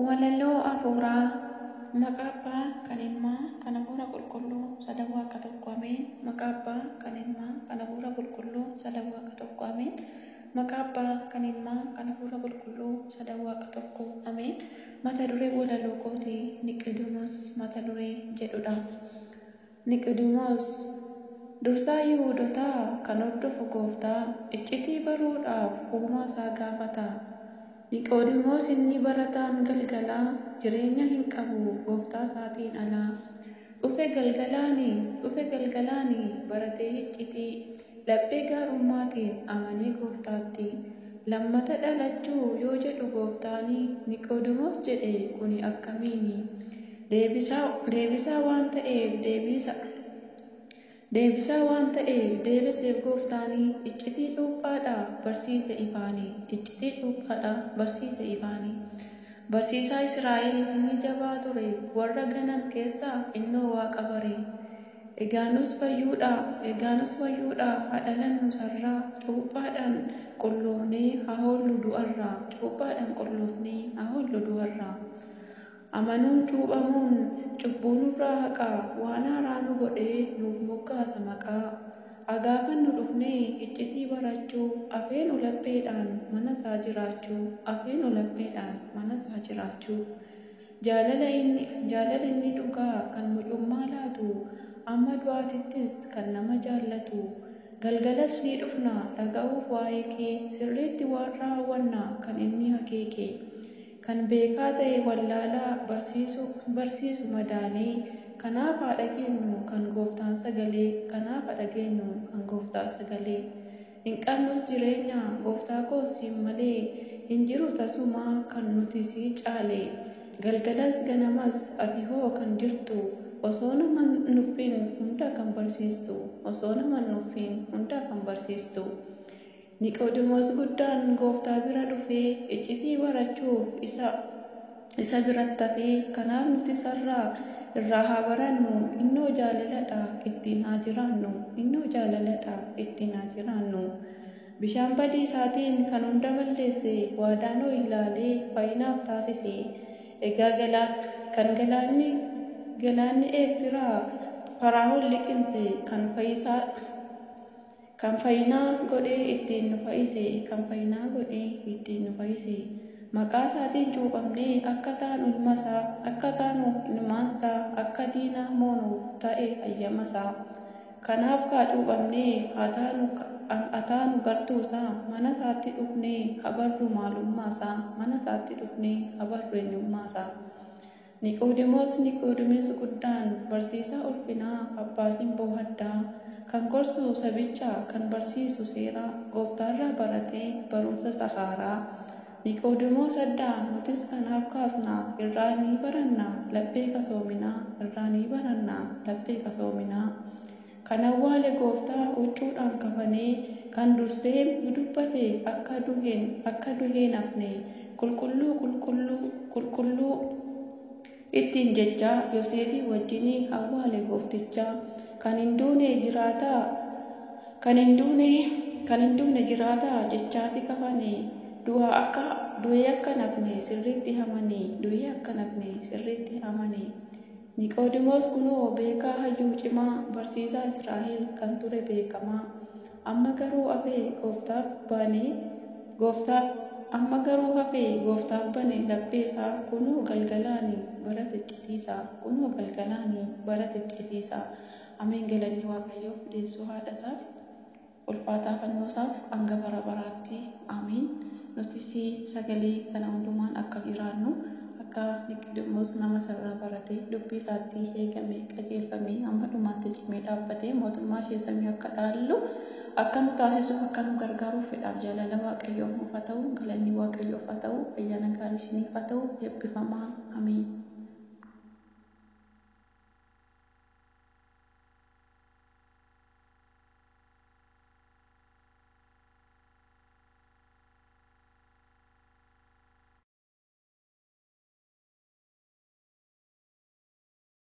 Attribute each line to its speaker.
Speaker 1: Walaloo afuuraa maqaa abbaa kan ilmaa kan hafuura qulqulluu sadan waaqa tokko ameen. Maqaa abbaa kan ilmaa kan hafuura qulqulluu sadan waaqa tokko ameen. Maqaa abbaa kan ilmaa kan hafuura qulqulluu sadan waaqa tokko ameen. Mata duree walaloo kootii Niqoodimoos mata duree jedhudha. Niqoodimoos dursaa Yihuudootaa kan hordofu gooftaa iccitii baruudhaaf uumaa isaa gaafata. Niqoodimoos inni barataan galgalaa jireenya hin qabu gooftaa isaatiin alaa. Dhufe galgalaanii baratee iccitii laphee gaarummaatiin amanee gooftaatti. Lammata dhalachuu yoo jedhu gooftaanii Niqoodimoos jedhe kuni akkamiini? Deebisaa waan ta'eef deebiseef gooftaanii iccitii cuuphaadhaa barsiise ifaanii. Barsiisaa Israa'el inni jabaa ture warra ganan keessaa innoo waaqa bare. Egaanus fayyuudhaa hadhalannu sarraa cuuphaadhaan qulloofnee hahoollu du'arraa. Amanuun cuuphamuun cubbuu nurraa haqaa waan haaraa nu godhee nuuf moggaasa maqaa. Agaafannu dhufnee iccitii barachuu afeenu lapheedhaan mana isaa jiraachuu. Jaalala inni dhugaa kan mucummaa laatu amma du'aatittis kan nama jaallatu. Galgalas ni dhufna dhaga'uuf waa'ee kee sirriitti waan raawwanna kan inni akeeke. Kan beekaa ta'e wallaalaa barsiisu madaalee. Kanaaf haa dhageenyu kan gooftaan sagalee. Hin qabnus jireenya gooftaa koosiin malee hin jiru tasumaa kan nuti si caale. Galgalas ganamas ati hoo kan jirtu osoo nama nuffin hunda kan barsiistu. Niqoodimoos guddaan gooftaa bira dhufee iccitii barachuuf isa biratti hafee. Kanaaf nuti irraa haa barannu innoo jaalaladha ittiin haa jiraannu. Bishaan badiisaatiin kan hunda balleesse waadaanoo ilaalee fayyinaaf taasise. Egaa galaanni eegtiraa Fara'oon liqimse kan fayyinaa godhee ittiin nu fayyise. Maqaa isaatiin cuuphamnee akka taanu ilmaansaa akka diinaa moonuuf ta'e hayyamasaa. Kanaaf kaa cuuphamnee haa taanu gartuusaa mana isaatti dhufnee habarru eenyummaasaa. Niqoodimoos guddaan barsiisaa ulfinaa abbaa simboo addaa kan gorsu sabicha kan barsiisu seeraa gooftaarraa baratee barumsa sahaaraa. Niqoodimoos addaa nutis kanaaf kaasnaa irraa ni barannaa laphee kasoominaa. Kan awwaale gooftaa huccuudhaan kafanee kan dursee dubbate akka duheen hafne qulqulluu ittiin jecha Yoseefii wajjinii awwaale goofticha. Kan hin duune jiraataa jechaati kafane. Du'ee akka nafne sirriitti amane. Niqoodimoos kunoo beekaa hayyuu cimaa barsiisaa Israa'el kan ture beekamaa. Amma garuu hafee gooftaaf bane lapheesaa kunoo galgalaanii bara ticcitiisaa. Ameen. Galanni Waaqayyoof deessuu haadhasaaf ulfaataa fannoosaaf hanga bara baraatti ameen. Nutis sagalee kana hundumaan akka jiraannu akka Niqoodimoos nama sarara baratee dubbii isaatti eegamee qajeelfamee hamma dhumaatti cimee dhaabbatee mootummaa ishee samii akka dhaallu akka nu taasisuuf akka nu gargaaruuf fedhaaf jaalala Waaqayyoof haa ta'u. Galanni Waaqayyoof haa ta'u. Ayyaana gaarii isiniif haa ta'u. Eebbifamaa. Ameen.